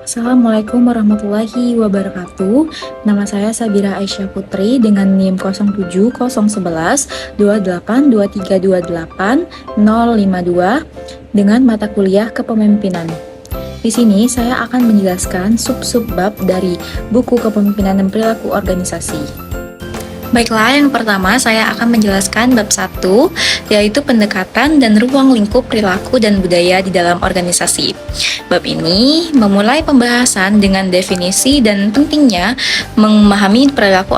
Assalamualaikum warahmatullahi wabarakatuh. Nama saya Sabira Aisyah Putri dengan NIM 07011 282328 052 dengan mata kuliah Kepemimpinan. Di sini saya akan menjelaskan sub-sub bab dari buku Kepemimpinan dan Perilaku Organisasi. Baiklah, yang pertama saya akan menjelaskan bab 1, yaitu pendekatan dan ruang lingkup perilaku dan budaya di dalam organisasi. Bab ini memulai pembahasan dengan definisi dan pentingnya memahami perilaku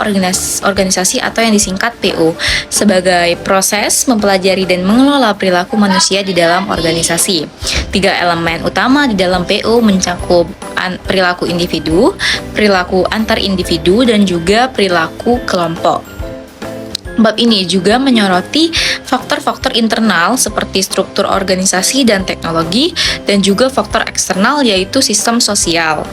organisasi atau yang disingkat PO sebagai proses mempelajari dan mengelola perilaku manusia di dalam organisasi. 3 elemen utama di dalam PO mencakup perilaku individu, perilaku antar individu, dan juga perilaku kelompok. Bab ini juga menyoroti faktor-faktor internal seperti struktur organisasi dan teknologi, dan juga faktor eksternal yaitu sistem sosial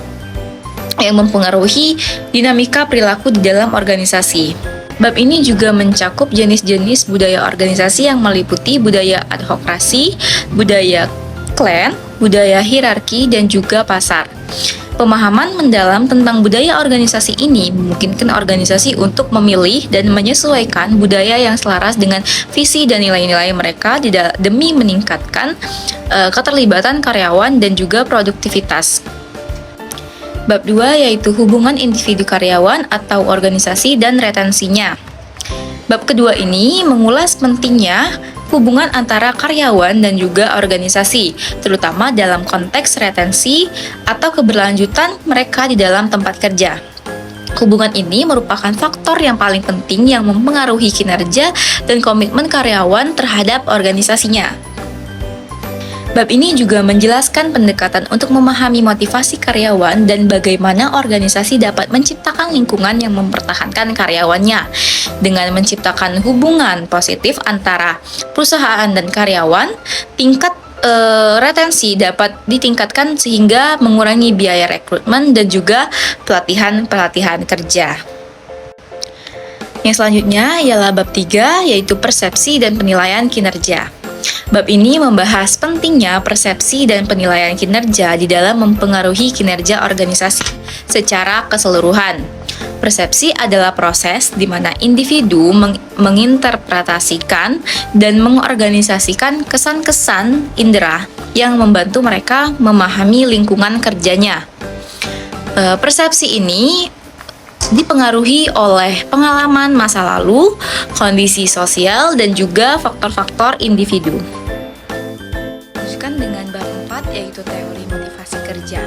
yang mempengaruhi dinamika perilaku di dalam organisasi. Bab ini juga mencakup jenis-jenis budaya organisasi yang meliputi budaya adhokrasi, budaya klan, budaya hierarki, dan juga pasar. Pemahaman mendalam tentang budaya organisasi ini memungkinkan organisasi untuk memilih dan menyesuaikan budaya yang selaras dengan visi dan nilai-nilai mereka demi meningkatkan keterlibatan karyawan dan juga produktivitas. Bab 2 yaitu hubungan individu karyawan atau organisasi dan retensinya. Bab kedua ini mengulas pentingnya hubungan antara karyawan dan juga organisasi, terutama dalam konteks retensi atau keberlanjutan mereka di dalam tempat kerja. Hubungan ini merupakan faktor yang paling penting yang mempengaruhi kinerja dan komitmen karyawan terhadap organisasinya. Bab ini juga menjelaskan pendekatan untuk memahami motivasi karyawan dan bagaimana organisasi dapat menciptakan lingkungan yang mempertahankan karyawannya dengan menciptakan hubungan positif antara perusahaan dan karyawan. Tingkat retensi dapat ditingkatkan sehingga mengurangi biaya rekrutmen dan juga pelatihan kerja. Yang selanjutnya ialah bab 3 yaitu persepsi dan penilaian kinerja. Bab ini membahas pentingnya persepsi dan penilaian kinerja di dalam mempengaruhi kinerja organisasi secara keseluruhan. Persepsi adalah proses di mana individu menginterpretasikan dan mengorganisasikan kesan-kesan indera yang membantu mereka memahami lingkungan kerjanya. Persepsi ini dipengaruhi oleh pengalaman masa lalu, kondisi sosial, dan juga faktor-faktor individu. Lanjutkan dengan bab 4 yaitu teori motivasi kerja.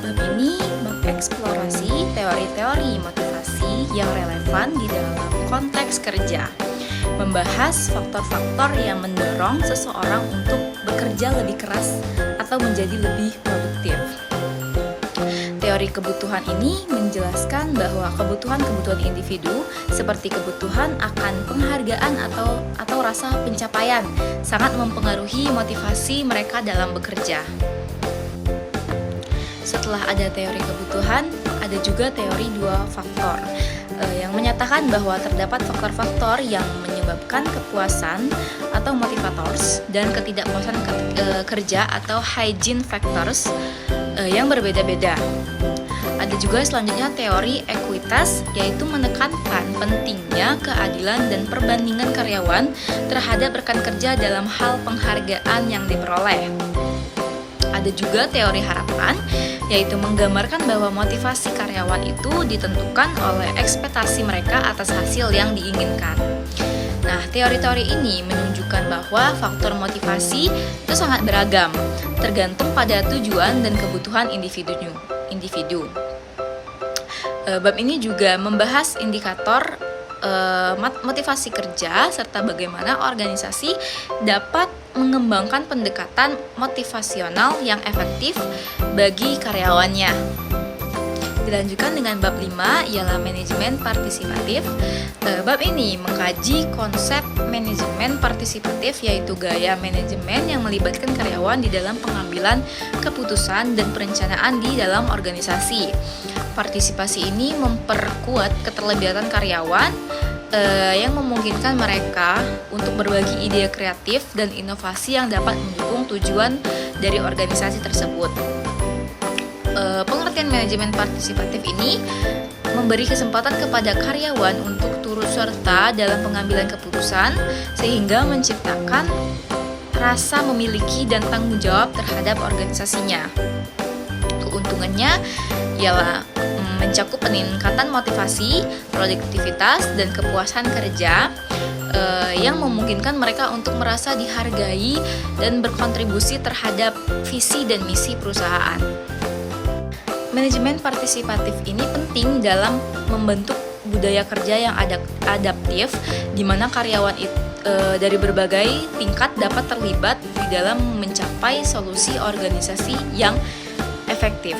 Bab ini mengeksplorasi teori-teori motivasi yang relevan di dalam konteks kerja, membahas faktor-faktor yang mendorong seseorang untuk bekerja lebih keras atau menjadi lebih produktif. Teori kebutuhan ini menjelaskan bahwa kebutuhan-kebutuhan individu seperti kebutuhan akan penghargaan atau rasa pencapaian sangat mempengaruhi motivasi mereka dalam bekerja. Setelah ada teori kebutuhan, ada juga teori 2 faktor yang menyatakan bahwa terdapat faktor-faktor yang menyebabkan kepuasan atau motivators dan ketidakpuasan kerja atau hygiene factors yang berbeda-beda. Ada juga selanjutnya teori ekuitas, yaitu menekankan pentingnya keadilan dan perbandingan karyawan terhadap rekan kerja dalam hal penghargaan yang diperoleh. Ada juga teori harapan, yaitu menggambarkan bahwa motivasi karyawan itu ditentukan oleh ekspektasi mereka atas hasil yang diinginkan. Nah, teori-teori ini menunjukkan bahwa faktor motivasi itu sangat beragam, tergantung pada tujuan dan kebutuhan individu. Bab ini juga membahas indikator motivasi kerja serta bagaimana organisasi dapat mengembangkan pendekatan motivasional yang efektif bagi karyawannya. Dilanjutkan dengan bab 5 ialah manajemen partisipatif. Bab ini mengkaji konsep manajemen partisipatif, yaitu gaya manajemen yang melibatkan karyawan di dalam pengambilan keputusan dan perencanaan di dalam organisasi. Partisipasi ini memperkuat keterlibatan karyawan yang memungkinkan mereka untuk berbagi ide kreatif dan inovasi yang dapat mendukung tujuan dari organisasi tersebut. Pengertian manajemen partisipatif ini memberi kesempatan kepada karyawan untuk turut serta dalam pengambilan keputusan sehingga menciptakan rasa memiliki dan tanggung jawab terhadap organisasinya. Keuntungannya ialah mencakup peningkatan motivasi, produktivitas, dan kepuasan kerja yang memungkinkan mereka untuk merasa dihargai dan berkontribusi terhadap visi dan misi perusahaan. Manajemen partisipatif ini penting dalam membentuk budaya kerja yang adaptif, di mana karyawan dari berbagai tingkat dapat terlibat di dalam mencapai solusi organisasi yang efektif.